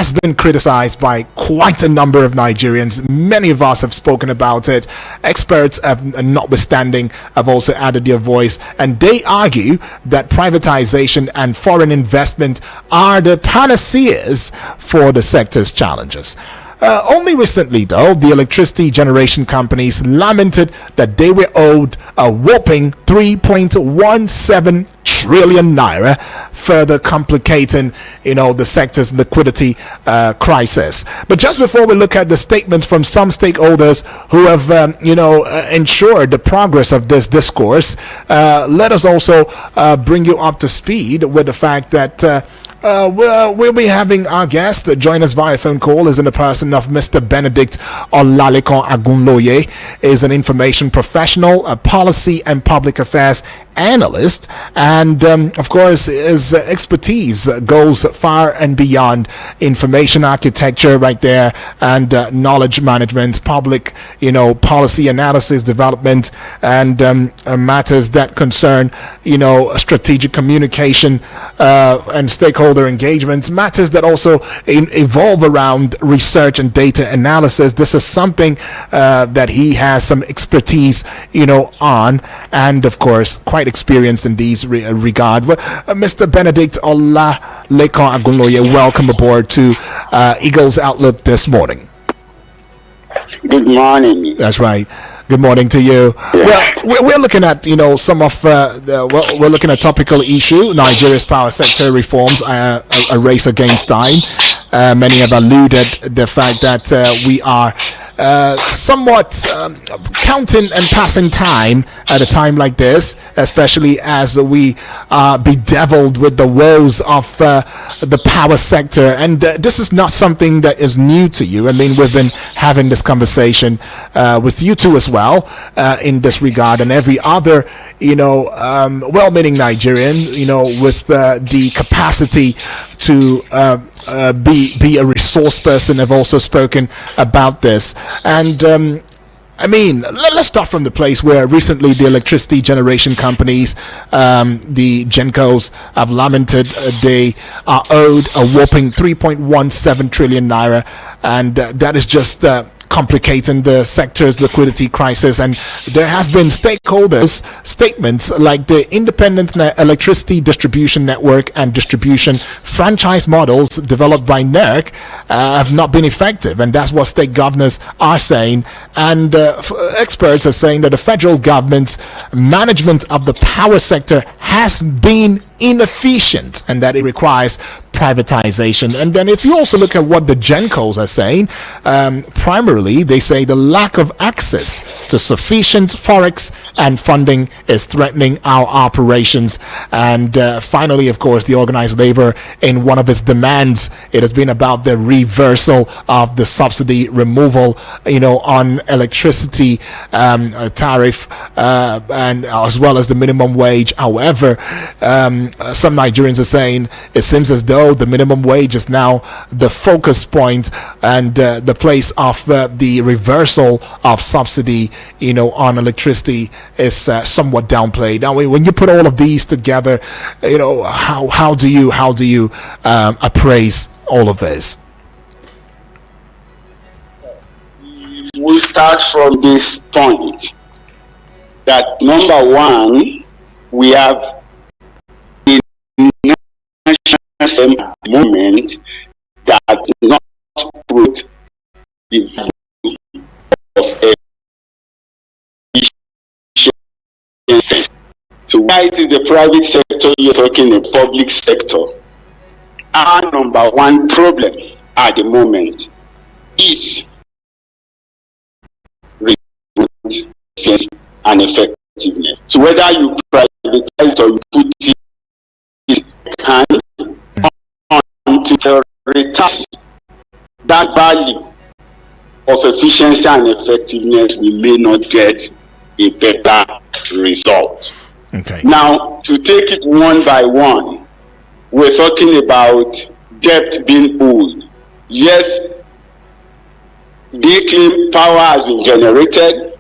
has been criticized by quite a number of Nigerians. Many of us have spoken about it. Experts, notwithstanding, have also added their voice, and they argue that privatization and foreign investment are the panaceas for the sector's challenges. Only recently, though, the electricity generation companies lamented that they were owed a whopping 3.17 trillion naira, further complicating, the sector's liquidity crisis. But just before we look at the statements from some stakeholders who have, ensured the progress of this discourse, let us also bring you up to speed with the fact that we'll be having our guest join us via phone call, is in the person of Mr. Benedict Olalekan Agunloye. Is an information professional, a policy and public affairs analyst, and of course his expertise goes far and beyond information architecture right there, and knowledge management, public policy analysis, development, and matters that concern strategic communication and stakeholder engagements, matters that also evolve around research and data analysis. This is something that he has some expertise on, and of course quite experienced in these regard. Mr. Benedict Olalekan Agunloye, welcome aboard to Eagles Outlook this morning. Good morning. That's right. Good morning to you. Yeah. Well, we're looking at some of we're looking at topical issue: Nigeria's power sector reforms, a race against time. Many have alluded the fact that we are somewhat counting and passing time at a time like this, especially as we are bedeviled with the woes of the power sector. And this is not something that is new to you. I mean, we've been having this conversation with you too as well in this regard, and every other well-meaning Nigerian with the capacity to be a resource person have also spoken about this. And let's start from the place where recently the electricity generation companies, the GenCos, have lamented they are owed a whopping 3.17 trillion naira, and that is just complicating the sector's liquidity crisis. And there has been stakeholders statements like the independent electricity distribution network and distribution franchise models developed by NERC have not been effective, and that's what state governors are saying. And experts are saying that the federal government's management of the power sector has been inefficient, and that it requires privatization. And then if you also look at what the GenCos are saying, primarily they say the lack of access to sufficient forex and funding is threatening our operations. And finally, of course, the organized labor, in one of its demands, it has been about the reversal of the subsidy removal on electricity tariff, and as well as the minimum wage. However, some Nigerians are saying it seems as though the minimum wage is now the focus point, and the place of the reversal of subsidy on electricity is somewhat downplayed. Now, when you put all of these together, how do you appraise all of this? We start from this point that, number one, we have national moment that not put the value of efficiency. So why it is the private sector you're talking, the public sector? Our number one problem at the moment is efficiency and effectiveness. So whether you privatize or you put it hand on to return that value of efficiency and effectiveness, we may not get a better result. Okay. Now, to take it one by one, we're talking about debt being owed. Yes, they claim power has been generated,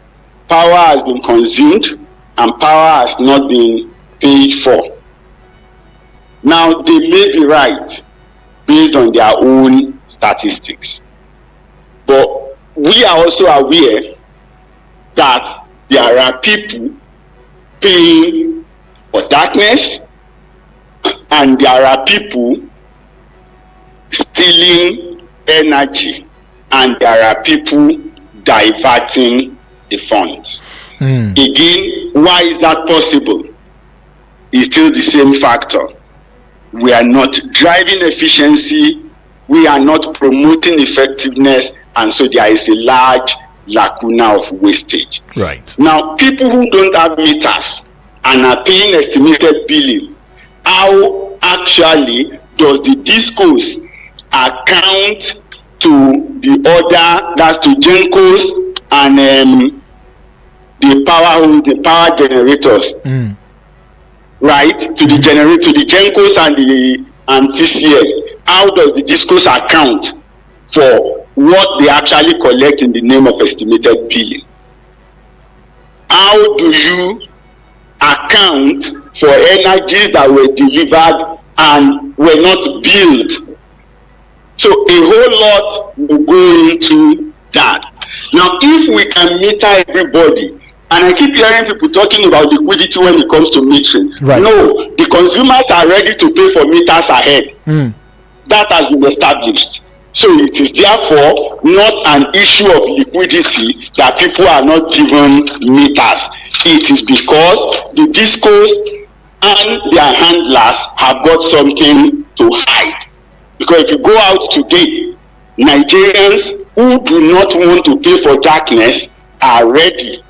power has been consumed, and power has not been paid for. Now, they may be right based on their own statistics. But we are also aware that there are people paying for darkness, and there are people stealing energy, and there are people diverting the funds. Again, why is that possible? It's still the same factor. We are not driving efficiency, we are not promoting effectiveness, and so there is a large lacuna of wastage. Right. Now, people who don't have meters and are paying estimated billing, how actually does the discos account to the other, that's to GENCOs and the power generators, right? To the GENCOs and TCL. How does the discos account for what they actually collect in the name of estimated billing? How do you account for energies that were delivered and were not billed? So a whole lot will go into that. Now, if we can meter everybody, and I keep hearing people talking about liquidity when it comes to metering. Right. No, the consumers are ready to pay for meters ahead. That has been established. So it is therefore not an issue of liquidity that people are not given meters. It is because the discos and their handlers have got something to hide. Because if you go out today, Nigerians who do not want to pay for darkness are ready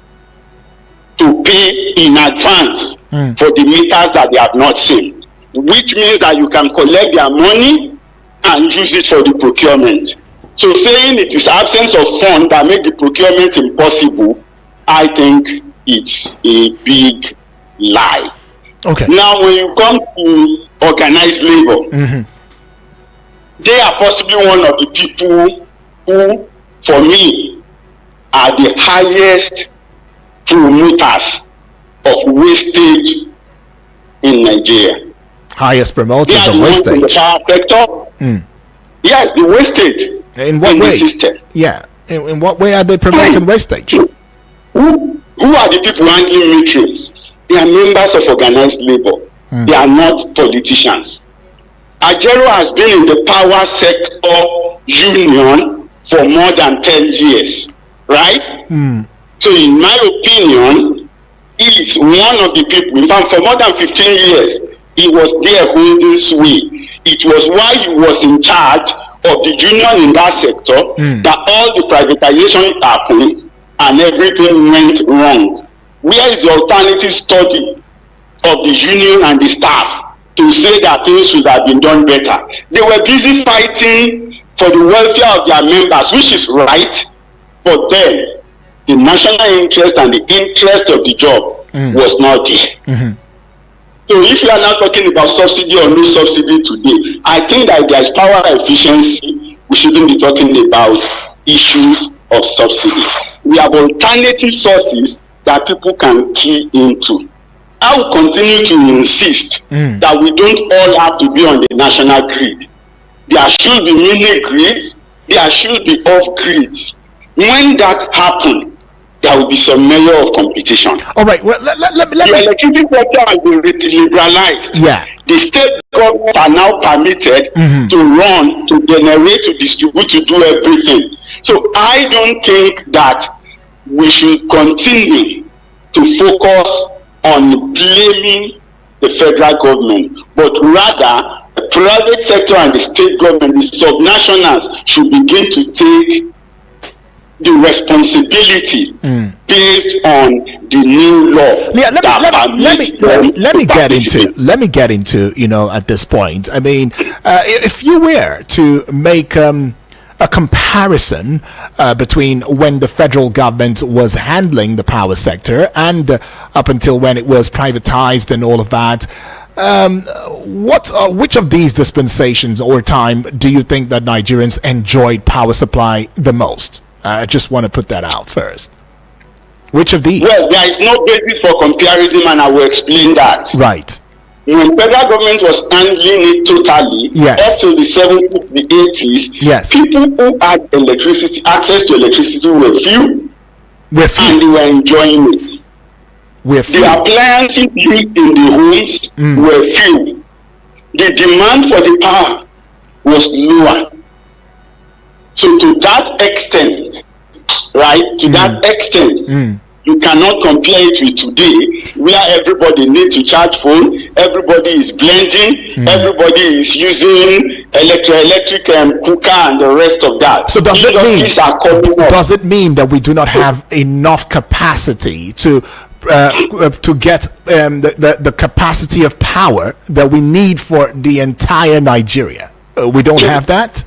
to pay in advance for the meters that they have not seen, which means that you can collect their money and use it for the procurement. So saying it is absence of funds that make the procurement impossible, I think it's a big lie. Okay. Now, when you come to organized labor, they are possibly one of the people who, for me, are the highest promoters of wastage in Nigeria. Highest promoters of In wastage. the power sector. Yes, the wastage In what way? the system. Yeah. In what way are they promoting wastage? Who are the people handling metrics? They are members of organized labor. They are not politicians. Ajero has been in the power sector union for more than 10 years, right? So in my opinion, he is one of the people. In fact, for more than 15 years, he was there holding sway. It was while he was in charge of the union in that sector that all the privatization happened and everything went wrong. Where is the alternative study of the union and the staff to say that things should have been done better? They were busy fighting for the welfare of their members, which is right, but then the national interest and the interest of the job was not there. So if you are not talking about subsidy or no subsidy today, I think that there is power efficiency. We shouldn't be talking about issues of subsidy. We have alternative sources that people can key into. I will continue to insist that we don't all have to be on the national grid. There should be mini grids, there should be off grids. When that happens, there will be some measure of competition. All right. Well, let The me. electricity sector has been liberalized. Yeah. The state governments are now permitted to run, to generate, to distribute, to do everything. So I don't think that we should continue to focus on blaming the federal government, but rather the private sector and the state government, the subnationals, should begin to take the responsibility based on the new law. Yeah, let me get into at this point. I mean, if you were to make a comparison between when the federal government was handling the power sector and up until when it was privatized and all of that, which of these dispensations or time do you think that Nigerians enjoyed power supply the most? I just want to put that out first. Which of these? Well, there is no basis for comparison, and I will explain that. Right. when federal government was handling it totally, Yes. up to the 70s, the 80s, Yes. people who had electricity, access to electricity were few, We're and few. they were enjoying it. We're The few. appliances used in the homes were few. The demand for the power was lower. So to that extent, right, to that extent, you cannot compare it with today, where everybody needs to charge phone, everybody is blending, everybody is using electric cooker and the rest of that. So does it Industries are coming up. does it mean that we do not have enough capacity to get the capacity of power that we need for the entire Nigeria? We don't have that.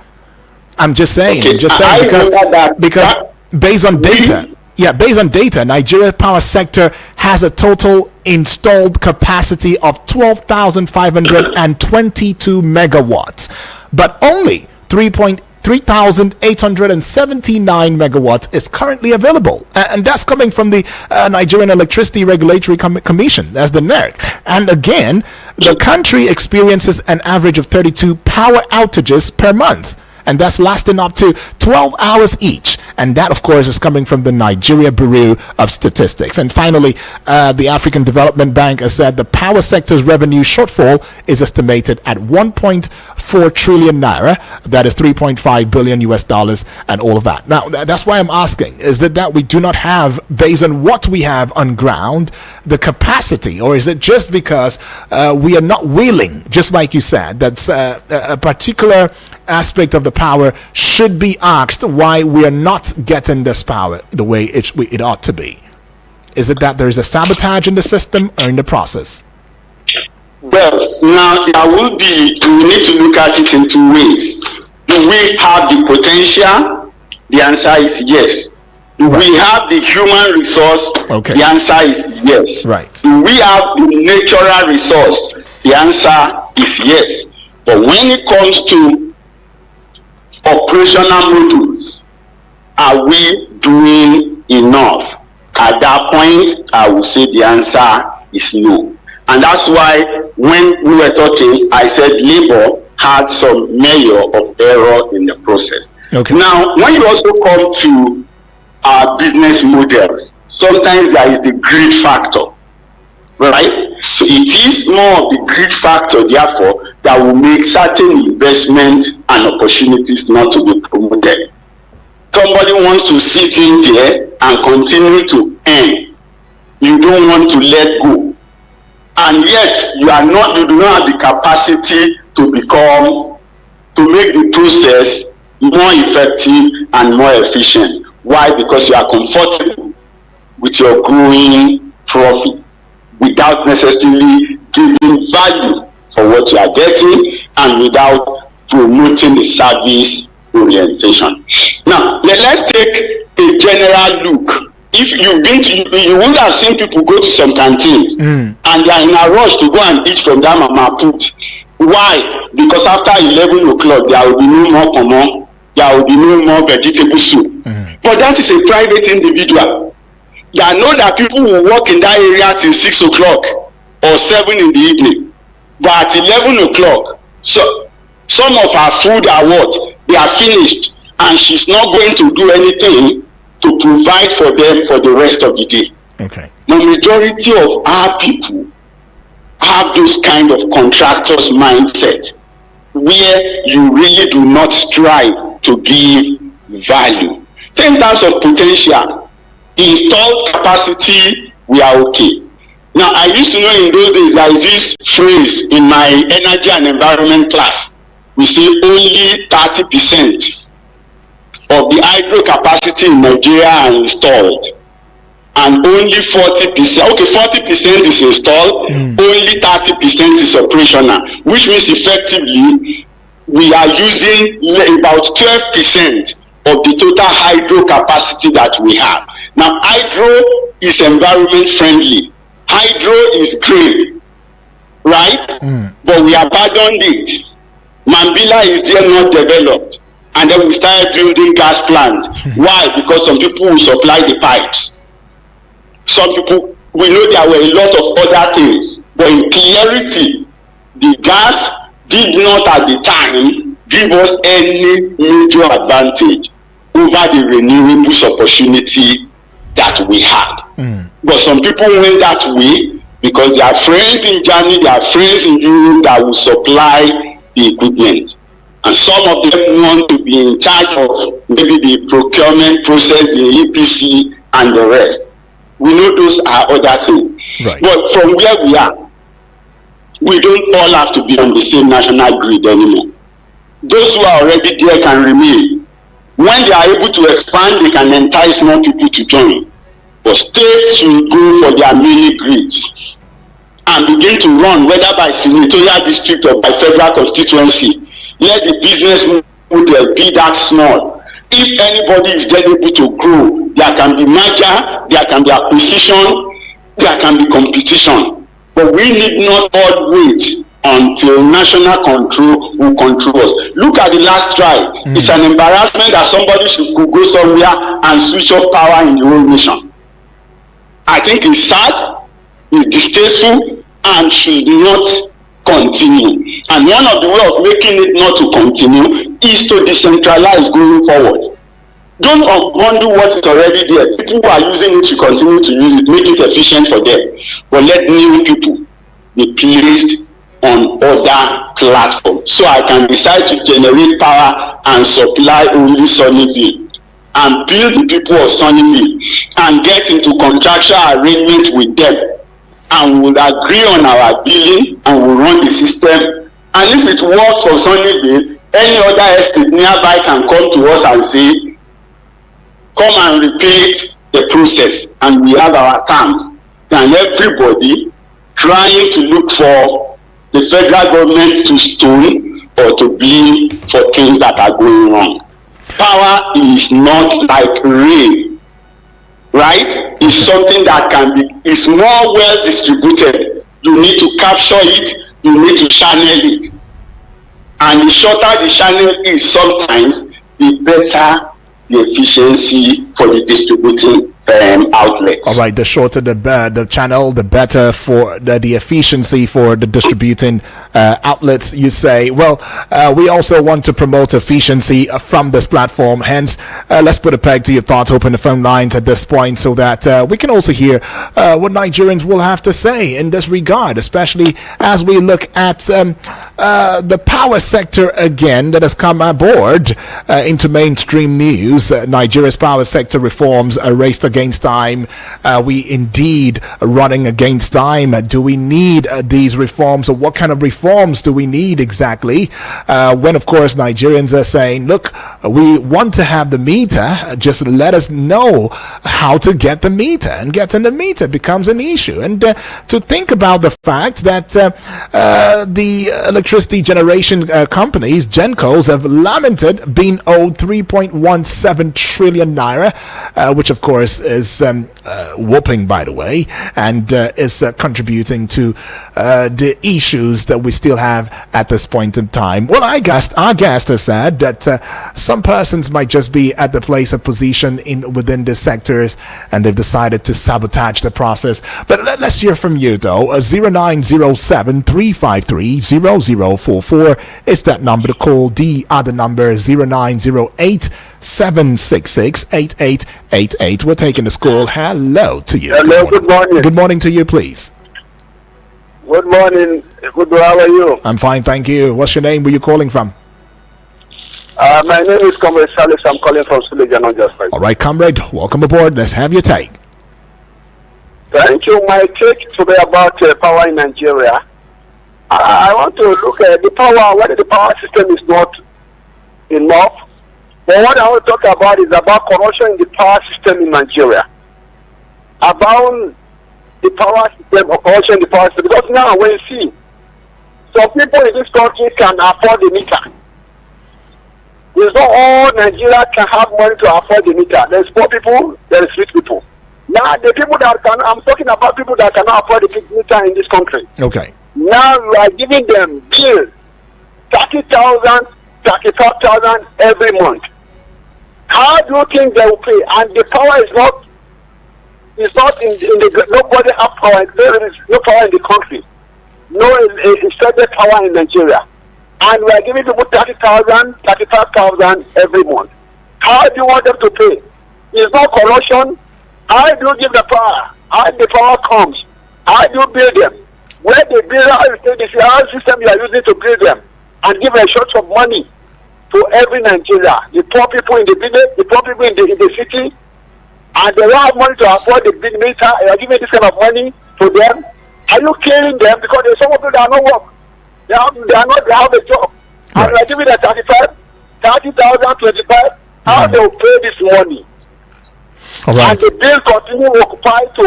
I'm just saying. Okay, I'm just saying I remember that- because based on data. Yeah, based on data, Nigeria power sector has a total installed capacity of 12,522 megawatts, but only 3,879 megawatts is currently available, and that's coming from the Nigerian Electricity Regulatory Commission, that's the NERC. And again, the country experiences an average of 32 power outages per month, and that's lasting up to 12 hours each. And that, of course, is coming from the Nigeria Bureau of Statistics. And finally, the African Development Bank has said the power sector's revenue shortfall is estimated at 1.4 trillion naira. That is $3.5 billion US dollars, and all of that. Now, that's why I'm asking, is it that we do not have, based on what we have on ground, the capacity, or is it just because we are not willing, just like you said, that's a particular aspect of the power should be asked why we are not getting this power the way it ought to be? Is it that there is a sabotage in the system or in the process? Well, now there will be, we need to look at it in two ways. Do we have the potential? The answer is yes. Do we have the human resource? Okay. The answer is yes. Right. Do we have the natural resource? The answer is yes. But when it comes to operational modules, are we doing enough? At that point, I will say the answer is no. And that's why when we were talking, I said Labour had some measure of error in the process. Okay. Now, when you also come to our business models, sometimes there is the greed factor, right? So it is more of the greed factor, therefore, that will make certain investment and opportunities not to be promoted. Somebody wants to sit in there and continue to earn. You don't want to let go. And yet you do not have the capacity to make the process more effective and more efficient. Why? Because you are comfortable with your growing profit without necessarily giving value for what you are getting and without promoting the service orientation. Now, let's take a general look. If you've been to, you would have seen people go to some canteens and they are in a rush to go and eat from that mama put. Why? Because after 11 o'clock, there will be no more pomo, there will be no more vegetable soup. But that is a private individual. I know that people will work in that area till 6 o'clock or 7 in the evening. But at 11 o'clock, so some of her food are what? They are finished. And she's not going to do anything to provide for them for the rest of the day. Okay. The majority of our people have those kind of contractors mindset where you really do not strive to give value. So in terms of potential, installed capacity, we are okay. Now, I used to know in those days there is this phrase in my energy and environment class. We say only 30% of the hydro capacity in Nigeria are installed, and only 40%. Okay, 40% is installed, only 30% is operational, which means effectively we are using about 12% of the total hydro capacity that we have. Now, hydro is environment friendly. Hydro is green, right? But we abandoned it. Mambila is there not developed. And then we started building gas plants. Why? Because some people will supply the pipes. Some people, we know there were a lot of other things. But in clarity, the gas did not at the time give us any major advantage over the renewables opportunity that we had. But some people went that way because there are friends in Germany, there are friends in Europe that will supply the equipment. And some of them want to be in charge of maybe the procurement process, the EPC, and the rest. We know those are other things. Right. But from where we are, we don't all have to be on the same national grid anymore. Those who are already there can remain. When they are able to expand, they can entice more people to join. But states should go for their mini grids and begin to run, whether by senatorial district or by federal constituency. Let the business model be that small. If anybody is then able to grow, there can be merger, there can be acquisition, there can be competition. But we need not all wait until national control will control us. Look at the last try. It's an embarrassment that somebody could go somewhere and switch off power in the whole nation. I think it's sad, it's distasteful, and should not continue. And one of the ways of making it not to continue is to decentralize going forward. Don't undo what is already there. People who are using it should continue to use it, make it efficient for them. But let new people be placed on other platforms. So I can decide to generate power and supply only Sunnyvale and build the people of Sunnyvale and get into contractual arrangement with them. And we'll agree on our billing and we'll run the system. And if it works for Sunnyvale, any other estate nearby can come to us and say, come and repeat the process. And we have our terms. And everybody trying to look for the federal government to stone or to blame for things that are going wrong. Power is not like rain, right? It's something that can be, it's more well distributed. You need to capture it, you need to channel it. And the shorter the channel is sometimes, the better the efficiency for the distributing outlets. All right, the shorter the channel, the better for the efficiency for the distributing outlets, you say. Well, we also want to promote efficiency from this platform. Hence, let's put a peg to your thoughts, open the phone lines at this point so that we can also hear what Nigerians will have to say in this regard, especially as we look at the power sector again that has come aboard into mainstream news. Nigeria's power sector reforms are raced against time. We indeed running against time. Do we need these reforms, or what kind of reforms do we need exactly? When of course Nigerians are saying, look, we want to have the meter, just let us know how to get the meter, and getting the meter becomes an issue. And to think about the fact that the electricity generation companies, GenCos, have lamented being owed 3.17 trillion naira, which of course is whooping, by the way, and is contributing to the issues that we still have at this point in time. Well, our guest has said that some persons might just be at the place of position within the sectors, and they've decided to sabotage the process. But let's hear from you, though. 0907 353 0044 is that number to call. The other number 0908 766 8888. We're taking this call. Hello to you. Hello, good morning. Good morning to you, please. Good morning. Good, how are you? I'm fine, thank you. What's your name? Where are you calling from? My name is Comrade Salis. I'm calling from Suleja, not just right. All right, comrade, welcome aboard. Let's have your take. Thank you. My take today about power in Nigeria. I want to look at the power, whether the power system is not enough. But what I want to talk about is about corruption in the power system in Nigeria. About the power system, or corruption in the power system. Because now when you see, some people in this country can afford the meter. It's not all Nigeria can have money to afford the meter. There's poor people, there's rich people. Now the people that can, I'm talking about people that cannot afford the meter in this country. Okay. Now we are giving them bills, 30,000, 35,000 every month. How do you think they will pay? And the power is not in the nobody have power. There is no power in the country. no extended power in Nigeria, and we are giving people 30,000, 35,000 every month. How do you want them to pay? It's not corruption. How do you give the power? How the power comes? How do you build them? Where they build, how you say this is our system you are using to build them, and give a shot of money to every Nigeria. The poor people in the village, the poor people in the city, and they don't have money to afford the big meter. You are giving this kind of money to them. Are you killing them? Because there's some of them that are not work. They have a job. Right. And you are giving them 30,000, 25. How they will pay this money? All right. And the bill continue to occupy to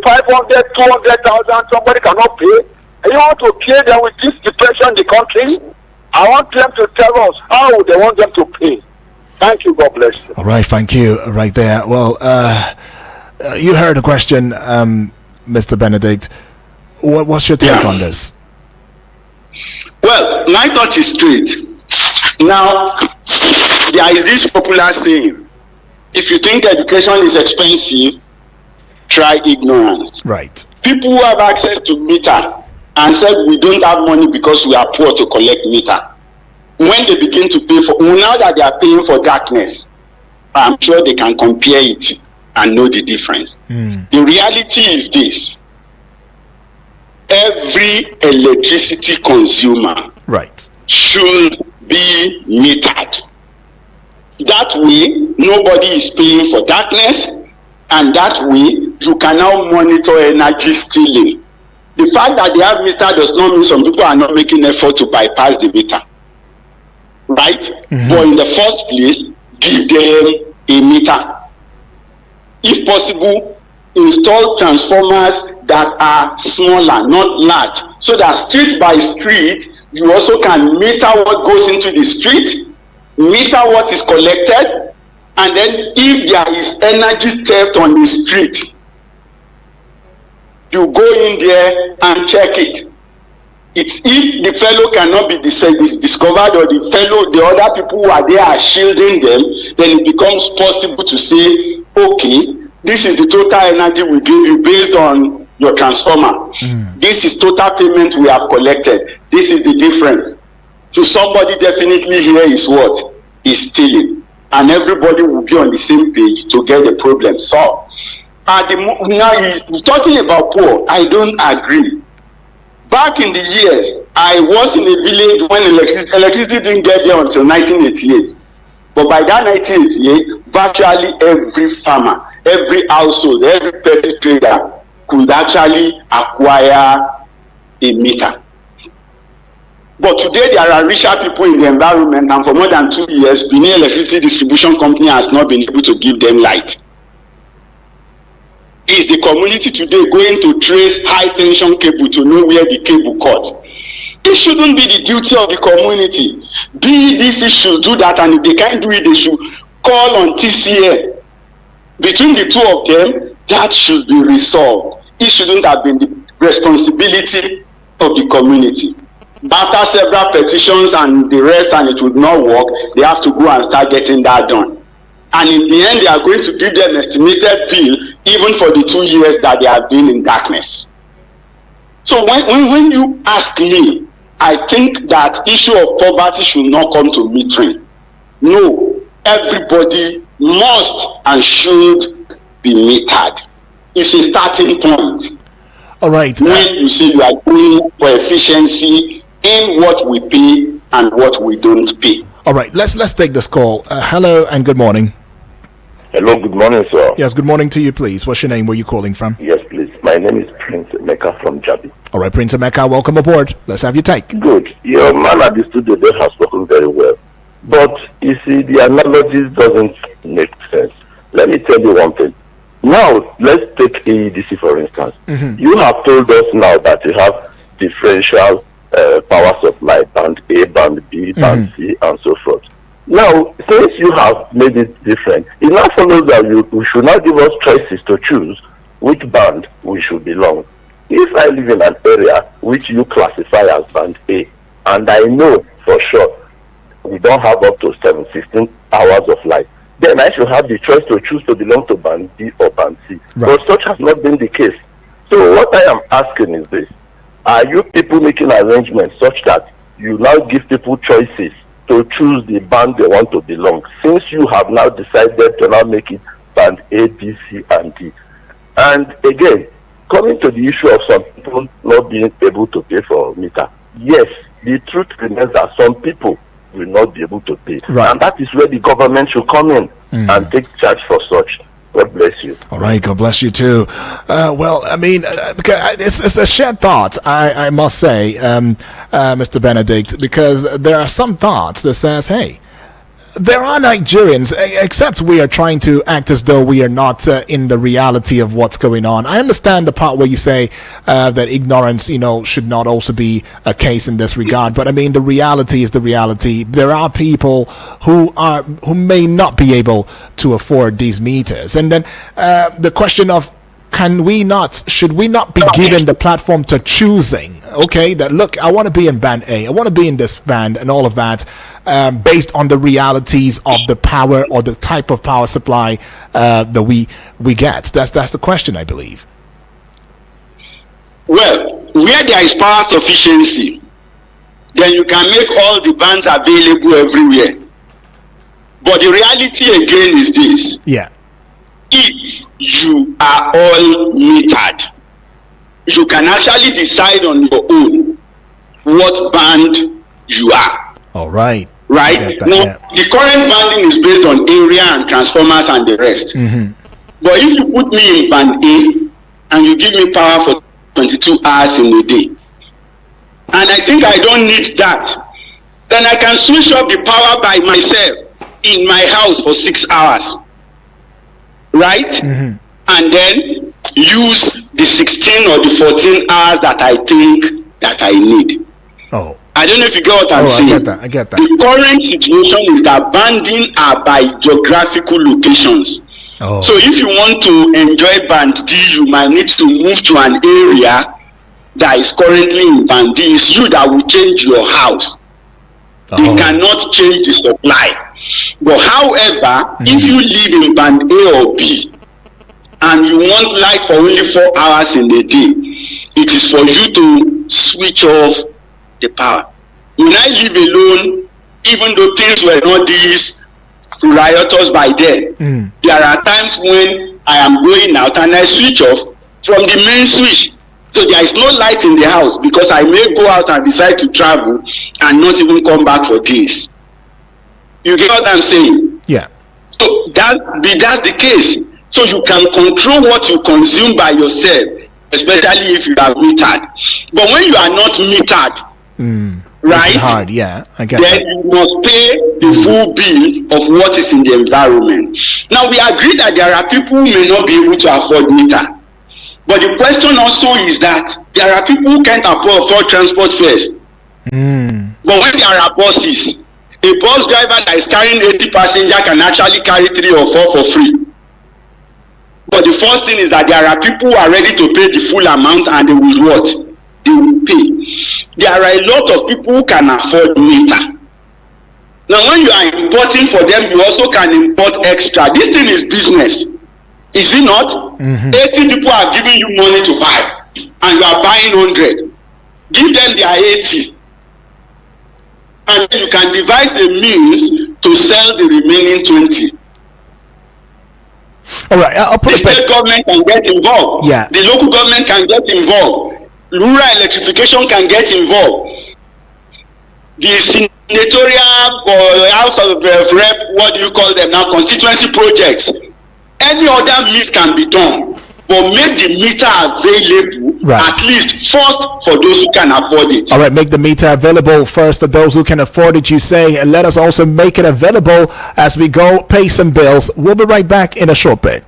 500, 200,000. Somebody cannot pay. And you want to kill them with this depression in the country? I want them to tell us how they want them to pay. Thank you. God bless you. All right. Thank you. Right there. Well, you heard the question, Mr. Benedict. What's your take on this? Well, my thought is straight. Now, there is this popular saying: if you think education is expensive, try ignorance. Right. People who have access to meter and said we don't have money because we are poor to collect meter, when they begin to pay for, now that they are paying for darkness, I'm sure they can compare it and know the difference. The reality is this: every electricity consumer Right. should be metered. That way, nobody is paying for darkness, and that way, you can now monitor energy stealing. The fact that they have meter does not mean some people are not making effort to bypass the meter. Right? But in the first place, give them a meter. If possible, install transformers that are smaller, not large, so that street by street, you also can meter what goes into the street, meter what is collected, and then if there is energy theft on the street, you go in there and check it. It's if the fellow cannot be discovered, or the other people who are there are shielding them, then it becomes possible to say, okay, this is the total energy we give you based on your transformer. This is total payment we have collected. This is the difference. So somebody definitely here is what? Is stealing. And everybody will be on the same page to get the problem solved. Now he's talking about poor. I don't agree. Back in the years, I was in a village when electricity didn't get there until 1988. But by that 1988, virtually every farmer, every household, every petty trader could actually acquire a meter. But today there are richer people in the environment, and for more than 2 years, Benin Electricity Distribution Company has not been able to give them light. Is the community today going to trace high tension cable to know where the cable cut? It shouldn't be the duty of the community. BEDC should do that, and if they can't do it, they should call on TCN. Between the two of them, that should be resolved. It shouldn't have been the responsibility of the community. After several petitions and the rest, and it would not work, they have to go and start getting that done. And in the end, they are going to give them estimated bill even for the 2 years that they have been in darkness. So when you ask me, I think that issue of poverty should not come to metering. No, everybody must and should be metered. It's a starting point. All right. When you say you are doing for efficiency in what we pay and what we don't pay. All right. Let's take this call. Hello and good morning. Hello, good morning, sir. Yes, good morning to you, please. What's your name? Where are you calling from? Yes, please. My name is Prince Emeka from Jabi. All right, Prince Emeka, welcome aboard. Let's have your take. Good. Your man at the studio there has spoken very well. But, you see, the analogies doesn't make sense. Let me tell you one thing. Now, let's take AEDC, for instance. You have told us now that you have differential power supply, band A, band B, band C, and so forth. Now, since you have made it different, it now follows that you should not give us choices to choose which band we should belong. If I live in an area which you classify as band A, and I know for sure we don't have up to 16 hours of light, then I should have the choice to choose to belong to band B or band C. Right. But such has not been the case. So what I am asking is this: Are you people making arrangements such that you now give people choices to choose the band they want to belong? Since you have now decided to now make it band A, B, C, and D. And again, coming to the issue of some people not being able to pay for meter, yes, the truth remains that some people will not be able to pay. Right. And that is where the government should come in and take charge for such. God bless you. All right, God bless you too. Well, I mean, because it's a shared thought, I must say, Mr. Benedict, because there are some thoughts that says, hey, there are Nigerians, except we are trying to act as though we are not in the reality of what's going on. I understand the part where you say that ignorance, should not also be a case in this regard. But I mean, the reality is the reality. There are people who may not be able to afford these meters. And then the question of, should we not be given the platform to choosing, okay, that look, I want to be in band A, I want to be in this band and all of that, based on the realities of the power or the type of power supply that we get? That's the question, I believe. Well, where there is power sufficiency, then you can make all the bands available everywhere. But the reality again is this. Yeah. If you are all metered, you can actually decide on your own what band you are. All right. Right? Now, the current banding is based on area and transformers and the rest. Mm-hmm. But if you put me in band A and you give me power for 22 hours in a day, and I think I don't need that, then I can switch off the power by myself in my house for 6 hours. Right? Mm-hmm. And then use the 16 or the 14 hours that I think that I need. Oh. I don't know if you get what I'm saying. I get that. The current situation is that banding are by geographical locations. Oh. So if you want to enjoy band D, you might need to move to an area that is currently in band D. It's you that will change your house. You cannot change the supply. But however, if you live in band A or B and you want light for only 4 hours in a day, it is for you to switch off the power. When I live alone, even though things were not these riotous by then, there are times when I am going out and I switch off from the main switch. So there is no light in the house because I may go out and decide to travel and not even come back for days. You get what I'm saying? Yeah. So that's the case. So you can control what you consume by yourself, especially if you are metered. But when you are not metered, right? It's hard, yeah. I get then that. you must pay the full bill of what is in the environment. Now we agree that there are people who may not be able to afford meter. But the question also is that there are people who can't afford transport fares. But when there are buses, a bus driver that is carrying 80 passengers can actually carry 3 or 4 for free. But the first thing is that there are people who are ready to pay the full amount and they will what? They will pay. There are a lot of people who can afford meter. Now when you are importing for them, you also can import extra. This thing is business. Is it not? 80 people are giving you money to buy and you are buying 100. Give them their 80. And then you can devise a means to sell the remaining 20. All right, I'll put the state government can get involved. Yeah. The local government can get involved. Rural electrification can get involved. The senatorial or house of rep, what do you call them now, constituency projects. Any other means can be done. But make the meter available at least first for those who can afford it. All right, make the meter available first for those who can afford it, you say, and let us also make it available as we go pay some bills. We'll be right back in a short bit.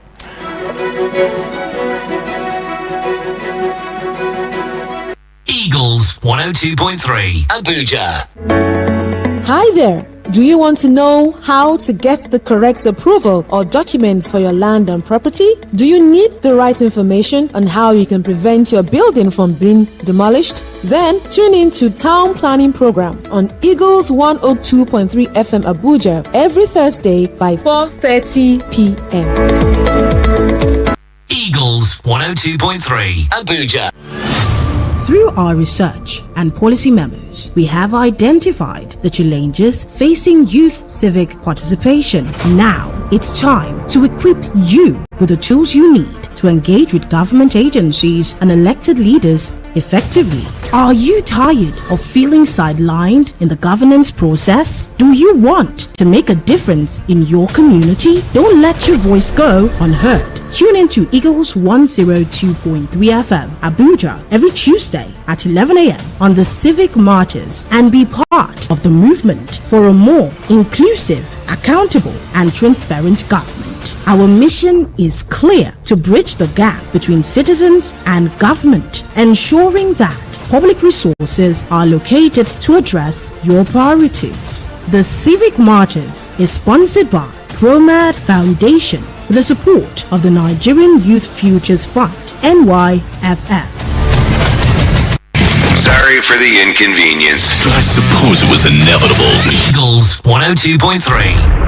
Eagles 102.3 Abuja. Hi there. Do you want to know how to get the correct approval or documents for your land and property? Do you need the right information on how you can prevent your building from being demolished? Then tune in to Town Planning Program on Eagles 102.3 FM Abuja every Thursday by 4:30 p.m. Eagles 102.3 Abuja. 3 Through our research and policy memos, we have identified the challenges facing youth civic participation. Now, it's time to equip you with the tools you need to engage with government agencies and elected leaders effectively. Are you tired of feeling sidelined in the governance process? Do you want to make a difference in your community? Don't let your voice go unheard. Tune into Eagles 102.3 FM, Abuja, every Tuesday at 11 a.m. on the Civic Martyrs and be part of the movement for a more inclusive, accountable, and transparent government. Our mission is clear: to bridge the gap between citizens and government, ensuring that public resources are located to address your priorities. The Civic Martyrs is sponsored by ProMed Foundation with the support of the Nigerian Youth Futures Fund, NYFF. Sorry for the inconvenience. I suppose it was inevitable. Eagles 102.3.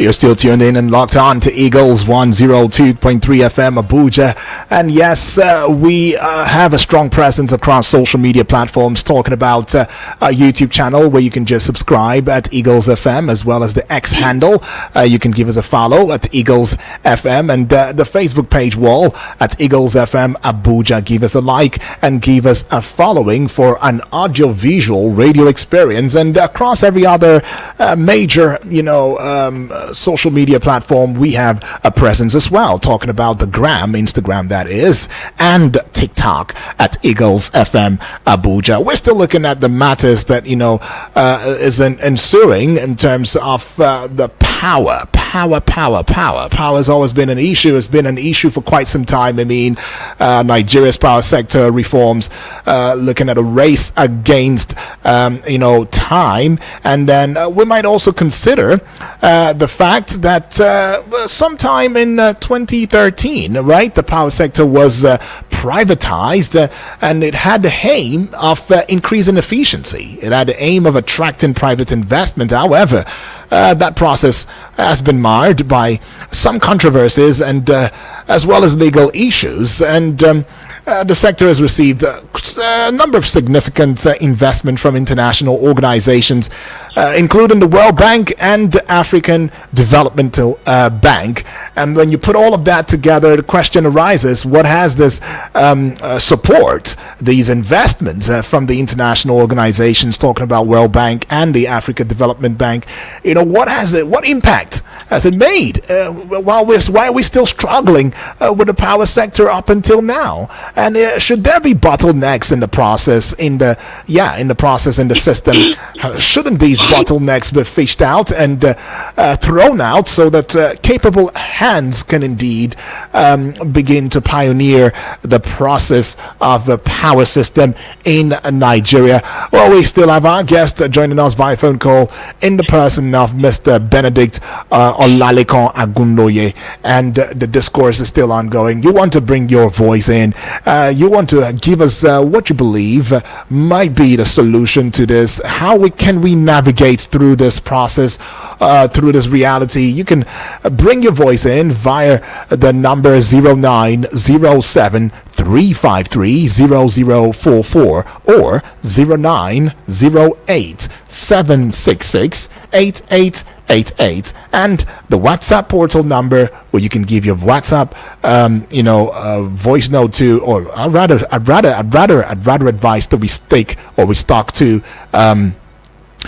You're still tuned in and locked on to Eagles 102.3 FM Abuja. And yes, we have a strong presence across social media platforms, talking about our YouTube channel where you can just subscribe at Eagles FM, as well as the X handle. You can give us a follow at Eagles FM, and the Facebook page wall at Eagles FM Abuja. Give us a like and give us a following for an audio-visual radio experience. And across every other major, social media platform, we have a presence as well, talking about the Instagram that is, and TikTok at Eagles FM Abuja. We're still looking at the matters that is ensuing in terms of the power. Power has always been an issue. It's been an issue for quite some time. I mean, Nigeria's power sector reforms, looking at a race against time, and then we might also consider the fact that sometime in 2013, right, the power sector was privatized, and it had the aim of increasing efficiency. It had the aim of attracting private investment. However, that process has been marred by some controversies and as well as legal issues, and the sector has received a number of significant investment from international organizations, including the World Bank and the African Developmental Bank. And when you put all of that together, the question arises: what has this support, these investments from the international organizations, talking about World Bank and the African Development Bank, what impact has it made? Why are we still struggling with the power sector up until now? And should there be bottlenecks in the process, in the system? Shouldn't these bottlenecks be fished out and thrown out so that capable hands can indeed begin to pioneer the process of the power system in Nigeria? Well, we still have our guest joining us via phone call in the person of Mr. Benedict Olalekan Agunloye, and the discourse is still ongoing. You want to bring your voice in. You want to give us what you believe might be the solution to this. How can we navigate through this process, through this reality? You can bring your voice in via the number 0907 353 0044 or 0908 766 8888, and the WhatsApp portal number where you can give your WhatsApp voice note to, or I'd rather advise that we stock to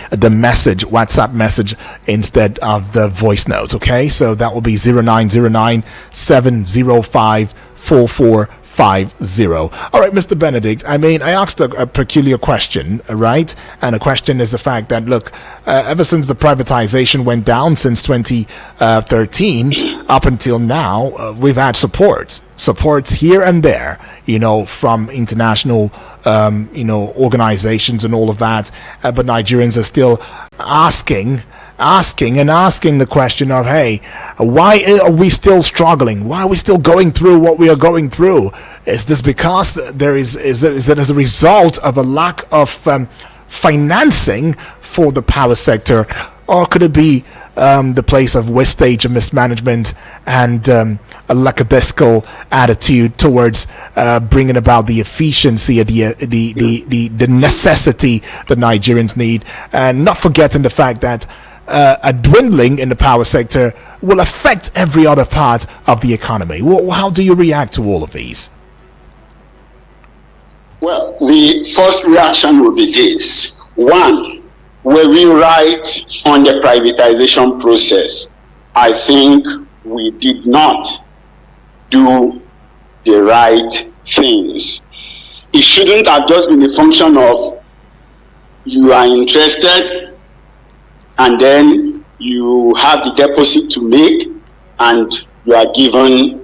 the message, WhatsApp message, instead of the voice notes. Okay, so that will be 0909 705 4450. All right, Mr. Benedict, I asked a peculiar question, right? And the question is the fact that, look, ever since the privatization went down since 2013 up until now, we've had supports here and there, from international, organizations and all of that. But Nigerians are still asking the question of, hey, why are we still struggling? Why are we still going through what we are going through? Is this because is it as a result of a lack of financing for the power sector? or could it be the place of wastage and mismanagement and a lackadaisical attitude towards bringing about the efficiency of the necessity that Nigerians need, and not forgetting the fact that a dwindling in the power sector will affect every other part of the economy? How do you react to all of these? Well, the first reaction will be this. One, were we right on the privatization process? I think we did not do the right things. It shouldn't have just been a function of you are interested and then you have the deposit to make and you are given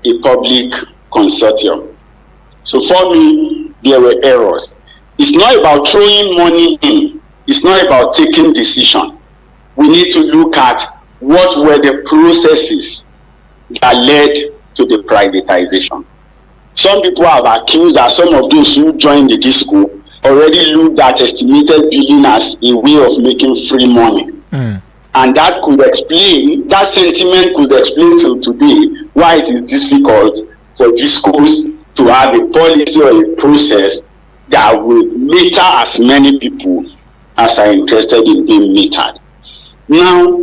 a public consortium. So for me, there were errors. It's not about throwing money in. It's not about taking decision. We need to look at what were the processes that led to the privatization. Some people have accused that some of those who joined the disco already looked at estimated billing as a way of making free money. And that could explain, that sentiment could explain till today why it is difficult for discos to have a policy or a process that will meter as many people as are interested in being metered. Now,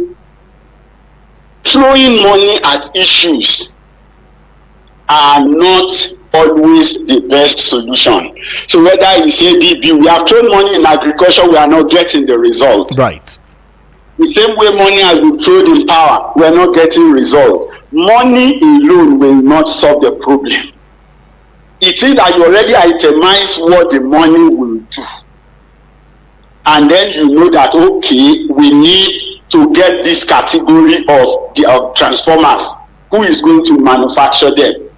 throwing money at issues are not always the best solution. So whether you say DB, we have thrown money in agriculture, we are not getting the result. Right. The same way money has been thrown in power, we are not getting results. Money alone will not solve the problem. It is that you already itemize what the money will do. And then you know that, okay, we need to get this category of transformers. Who is going to manufacture them?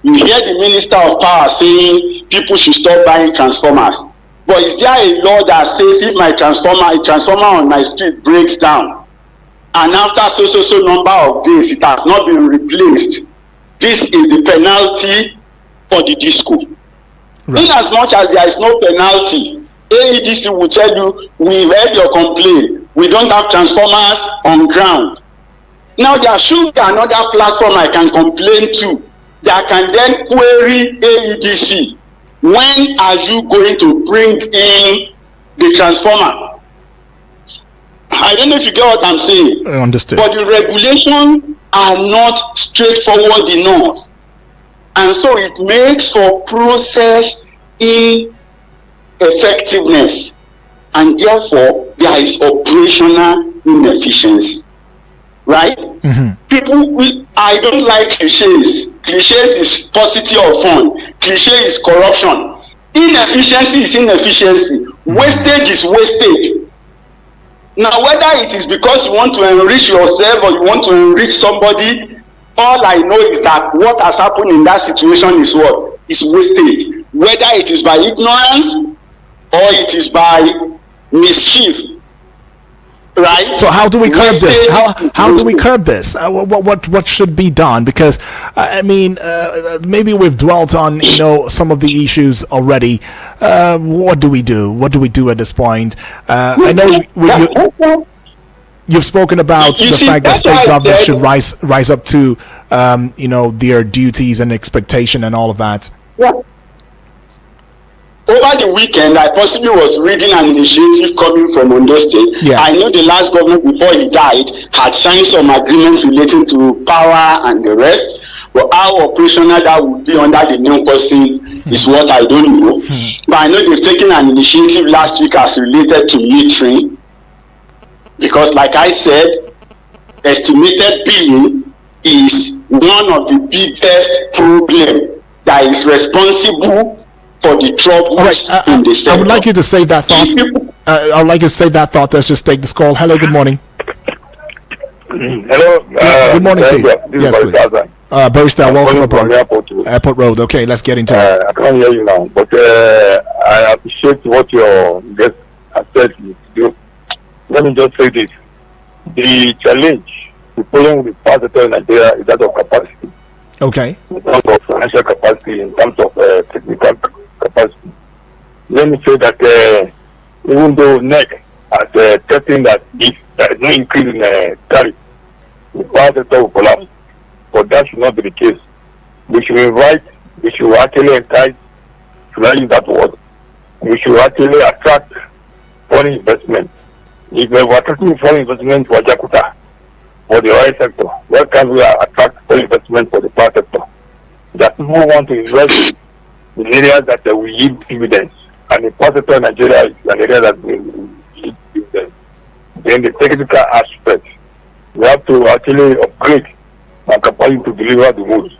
You hear the Minister of Power saying people should stop buying transformers. But is there a law that says if a transformer on my street breaks down, and after so number of days it has not been replaced, this is the penalty for the disco? Right. In as much as there is no penalty, AEDC will tell you, we've heard your complaint, we don't have transformers on ground. Now there should be another platform I can complain to that can then query AEDC. When are you going to bring in the transformer? I don't know if you get what I'm saying. I understand. But the regulations are not straightforward enough. And so it makes for process ineffectiveness. And therefore, there is operational inefficiency. Right? Mm-hmm. I don't like cliches. Cliches is paucity of fund. Cliche is corruption. Inefficiency is inefficiency. Wastage is wastage. Now, whether it is because you want to enrich yourself or you want to enrich somebody, all I know is that what has happened in that situation is what? Is wastage. Whether it is by ignorance or it is by mischief. Right. So how do we curb this? How do we curb this? What should be done? Because I mean, maybe we've dwelt on some of the issues already. What do we do? What do we do at this point? I know you've spoken about the fact that state governments should rise up to their duties and expectation and all of that. Yeah. Over the weekend, I possibly was reading an initiative coming from Ondo State. Yeah. I know the last governor before he died had signed some agreements relating to power and the rest. But how operational that would be under the new person is what I don't know. But I know they've taken an initiative last week as related to metering. Because like I said, estimated billing is one of the biggest problems that is responsible for the troubles in the sector. I would like you to say that thought. I would like you to say that thought. Let's just take this call. Hello, good morning. Hello. Good morning to you. Yes, please. Barrister, welcome aboard. Airport Road. Okay, let's get into it. I can't hear you now, but I appreciate what your guest has said to do. Let me just say this. The challenge the problem with power sector in Nigeria is that of capacity. Okay. In terms of financial capacity, in terms of technical capacity. Let me say that even though NEC as testing that if there is no increase in tariff, the power sector will collapse. But that should not be the case. We should actually entice, should I use that word? We should actually attract foreign investment. If we are attracting foreign investment for Jakarta, for the oil sector, why can't we attract foreign investment for the power sector? That people want to invest in areas that will yield dividends. And the power sector in Nigeria is an area that will yield dividends. Then the technical aspect, we have to actually upgrade our capacity to deliver the goods.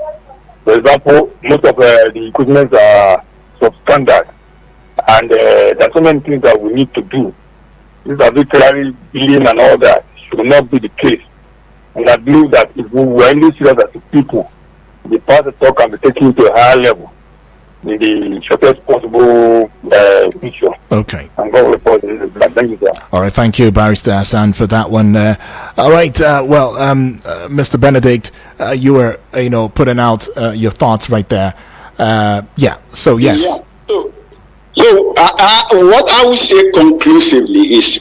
For example, most of the equipment are substandard, and there are so many things that we need to do. These are literally billing and all that should not be the case. And I believe that if we were really serious as a people, the power sector can be taken to a higher level in the shortest possible future. Okay. I'm going to report this. Thank you, sir. All right, thank you, Barrister Hassan, for that one. All right, Mr. Benedict, you were, putting out your thoughts right there. So yes. Yeah. So what I would say conclusively is,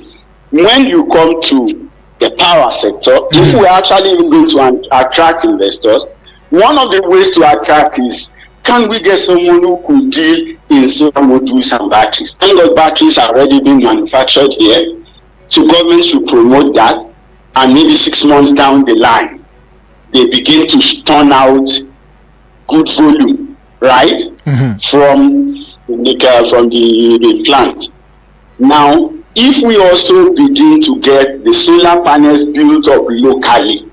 when you come to the power sector, if we're actually even going to attract investors, one of the ways to attract is, can we get someone who could deal in solar modules and batteries? Thank God batteries are already being manufactured here. So government should promote that, and maybe 6 months down the line, they begin to turn out good volume, right? From the plant. Now, if we also begin to get the solar panels built up locally,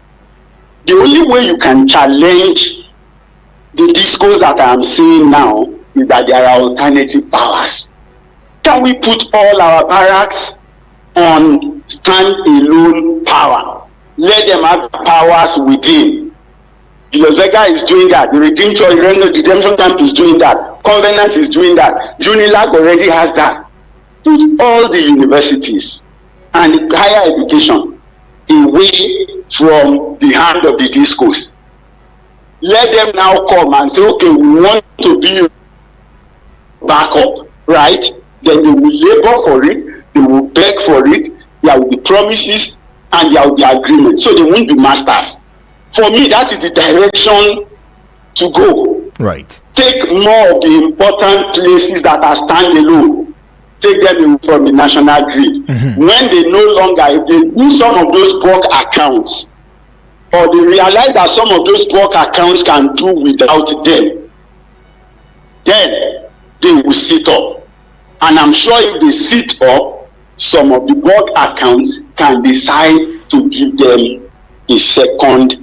the only way you can challenge the discourse that I am seeing now is that there are alternative powers. Can we put all our barracks on stand-alone power? Let them have powers within. Julius Vega is doing that. The Redemption Camp is doing that. Covenant is doing that. Unilag already has that. Put all the universities and the higher education away from the hand of the discourse. Let them now come and say, okay, we want to be backup, right? Then they will labor for it, they will beg for it, there will be promises, and there will be agreement. So they won't be masters. For me, that is the direction to go. Right. Take more of the important places that are standalone. Take them away from the national grid. When they no longer, if they do some of those bulk accounts, or they realize that some of those bulk accounts can do without them, then they will sit up. And I'm sure if they sit up, some of the bulk accounts can decide to give them a second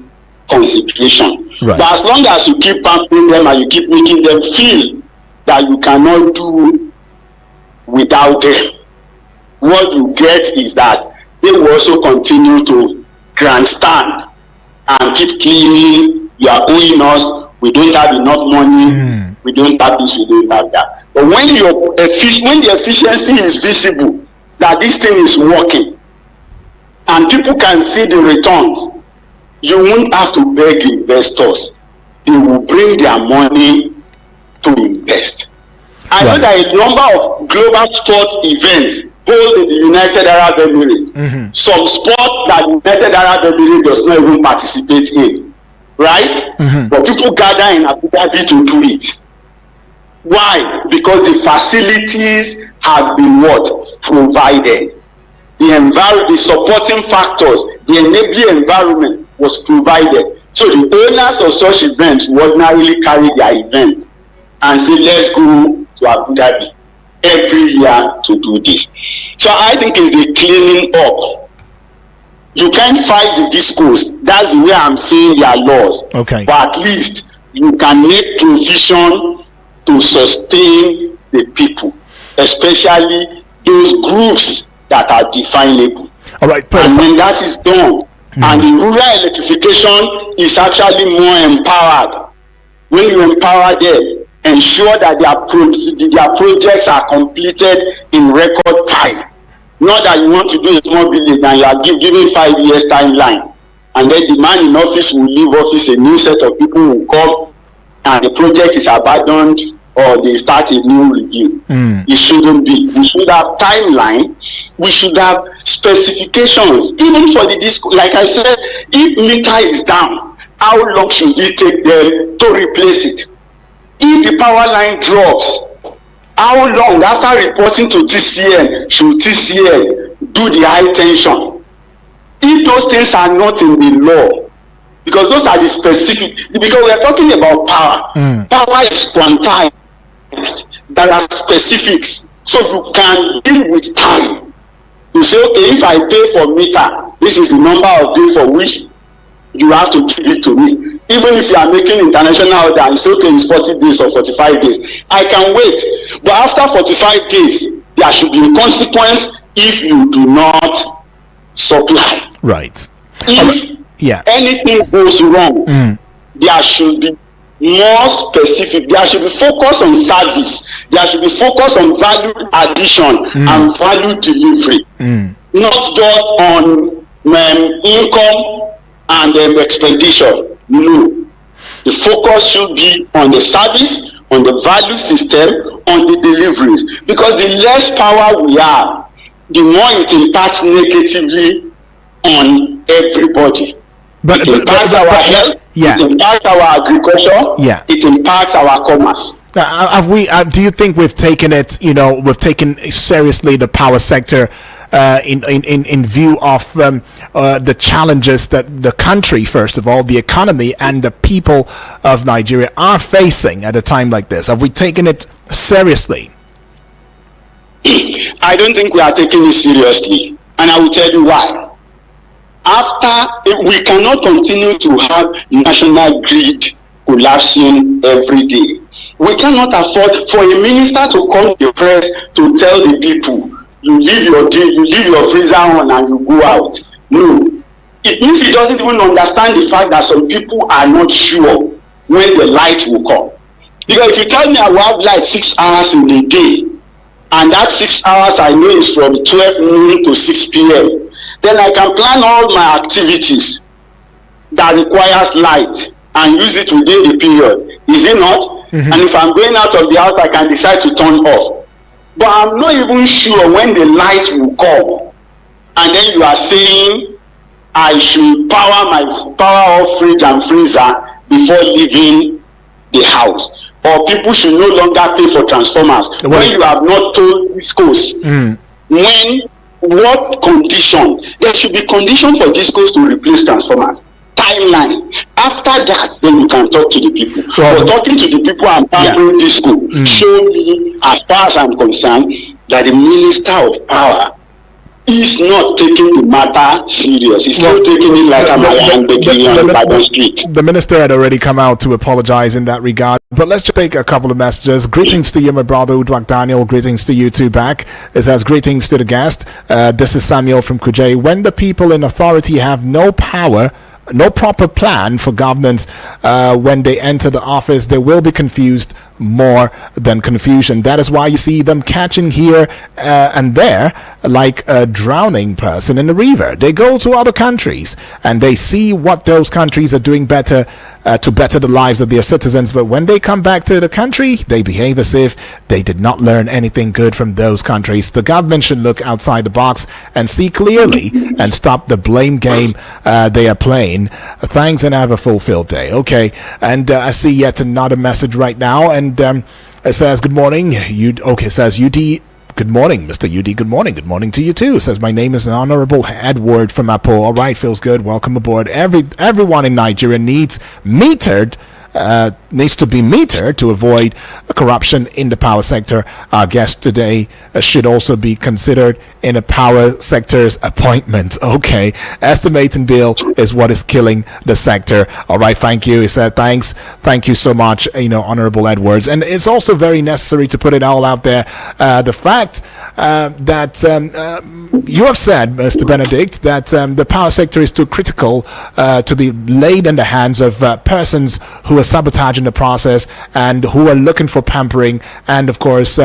consideration. Right. But as long as you keep pampering them and you keep making them feel that you cannot do without them, what you get is that they will also continue to grandstand and keep claiming, you are owing us, we don't have enough money, we don't have this, we don't have that. But when the efficiency is visible, that this thing is working, and people can see the returns, you won't have to beg investors. They will bring their money to invest. I know that a number of global sports events hold in the United Arab Emirates. Some sport that United Arab Emirates does not even participate in, right? But people gather in Abu Dhabi to do it. Why? Because the facilities have been provided. The supporting factors, the enabling environment was provided. So the owners of such events would ordinarily carry their event and say, let's go to Abu Dhabi every year to do this. So I think it's the cleaning up. You can't fight the discourse. That's the way I'm saying their laws. Okay. But at least you can make provision to sustain the people, especially those groups that are definable. All right. And when that is done, and the rural electrification is actually more empowered. When you empower them, ensure that their projects are completed in record time. Not that you want to do a small village and you are giving 5 years timeline, and then the man in office will leave office, a new set of people will come, and the project is abandoned or they start a new review. It shouldn't be. We should have timeline. We should have specifications. Even for the disco, like I said, if meter is down, how long should it take them to replace it? If the power line drops, how long after reporting to TCN should TCN do the high tension? If those things are not in the law, because those are the specific, because we are talking about power. Power is quantized. There are specifics. So you can deal with time. You say, okay, if I pay for meter, this is the number of days for which you have to give it to me. Even if you are making international order and say, okay, it's 40 days or 45 days, I can wait. But after 45 days, there should be a consequence if you do not supply. Right. If anything goes wrong, there should be more specific. There should be focus on service. There should be focus on value addition and value delivery, not just on income and expenditure. No, the focus should be on the service, on the value system, on the deliveries. Because the less power we have, the more it impacts negatively on everybody. It impacts our health. It impacts our agriculture. It impacts our commerce. Have we? Do you think we've taken it? We've taken seriously the power sector in view of the challenges that the country, first of all, the economy and the people of Nigeria are facing at a time like this? Have we taken it seriously? I don't think we are taking it seriously, and I will tell you why. We cannot continue to have national grid collapsing every day. We cannot afford for a minister to come to the press to tell the people, you leave your freezer on and you go out. No. It means he doesn't even understand the fact that some people are not sure when the light will come. Because if you tell me I will have light 6 hours in the day, and that 6 hours I know is from 12 noon to 6 p.m., then I can plan all my activities that requires light and use it within the period. Is it not? And if I'm going out of the house, I can decide to turn off. But I'm not even sure when the light will come. And then you are saying I should power off fridge and freezer before leaving the house. Or people should no longer pay for transformers. When you have not told discos, what condition? There should be condition for discos to replace transformers. Timeline. After that, then you can talk to the people. But talking to the people and pampering disco, show me, as far as I'm concerned, that the Minister of Power is not taking the matter serious. He's still taking it like a man begging on the Bible street. The minister had already come out to apologize in that regard. But let's just take a couple of messages. Greetings to you, my brother Uduak Daniel. Greetings to you too back. It says, greetings to the guest. This is Samuel from Kuje. When the people in authority have no power, no proper plan for governance, when they enter the office, they will be confused more than confusion. That is why you see them catching here and there like a drowning person in a river. They go to other countries and they see what those countries are doing better to better the lives of their citizens, but when they come back to the country, they behave as if they did not learn anything good from those countries. The government should look outside the box and see clearly and stop the blame game they are playing. Thanks and have a fulfilled day. Okay, and I see yet another message right now, and it says, good morning. It says UD. Good morning, Mr. UD. Good morning. Good morning to you too. It says, my name is Honorable Edward from Apo. All right, feels good. Welcome aboard. Everyone in Nigeria needs to be metered to avoid corruption in the power sector. Our guest today should also be considered in a power sector's appointment. Okay, estimating bill is what is killing the sector. All right, thank you. He said, thank you so much, Honorable Edwards. And it's also very necessary to put it all out there. The fact that you have said, Mr. Benedict, that the power sector is too critical to be laid in the hands of persons who are sabotaging the process and who are looking for pampering and, of course,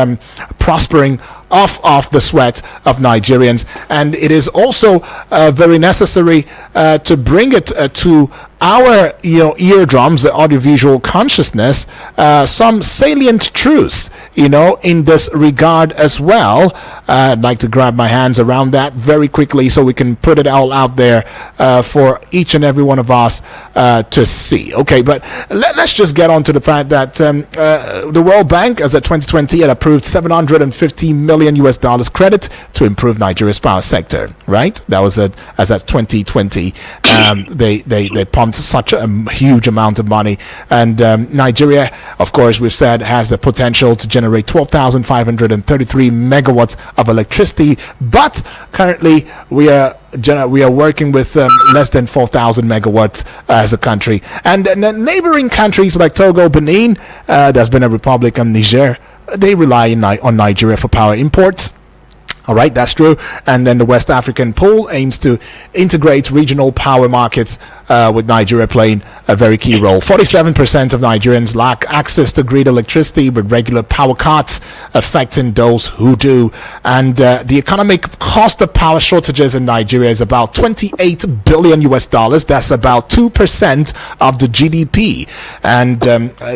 prospering off the sweat of Nigerians, and it is also very necessary to bring it to our eardrums, the audiovisual consciousness, some salient truths in this regard as well. I'd like to grab my hands around that very quickly so we can put it all out there for each and every one of us to see. Okay, but let's just get on to the fact that the World Bank, as at 2020, had approved $750 million credit to improve Nigeria's power sector. Right, that was as at 2020. They pumped such a huge amount of money, and Nigeria, of course, we've said, has the potential to generate 12,533 megawatts of electricity, but currently we are working with less than 4,000 megawatts as a country. And neighboring countries like Togo, Benin, there's been a republic, and Niger, they rely on Nigeria for power imports. All right, that's true. And then the West African pool aims to integrate regional power markets, with Nigeria playing a very key role. 47% of Nigerians lack access to grid electricity, with regular power cuts affecting those who do. And the economic cost of power shortages in Nigeria is about $28 billion. That's about 2% of the GDP. And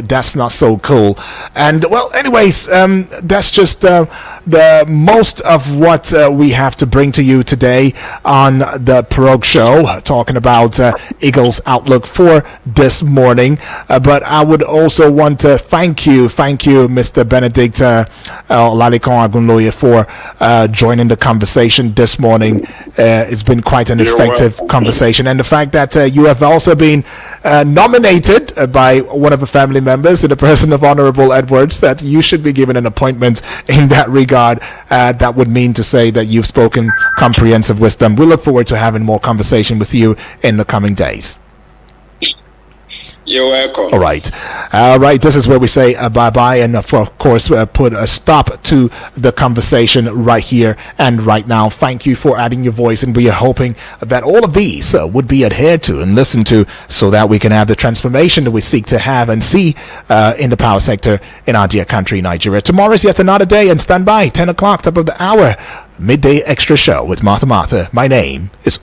that's not so cool. And well, anyways, that's just the most of what we have to bring to you today on the Prog Show, talking about Eagles outlook for this morning. But I would also want to thank you, Mr. Benedict Oladekun Agunloye, for joining the conversation this morning. It's been quite an effective conversation, and the fact that you have also been nominated by one of the family members, in the person of Honorable Edwards, that you should be given an appointment in that regard. That would mean to say that you've spoken comprehensive wisdom. We look forward to having more conversation with you in the coming days. You're welcome. All right. This is where we say bye-bye, and of course put a stop to the conversation right here and right now. Thank you for adding your voice, and we are hoping that all of these would be adhered to and listened to, so that we can have the transformation that we seek to have and see in the power sector in our dear country, Nigeria. Tomorrow is yet another day, and stand by, 10 o'clock, top of the hour, midday extra show with Martha. My name is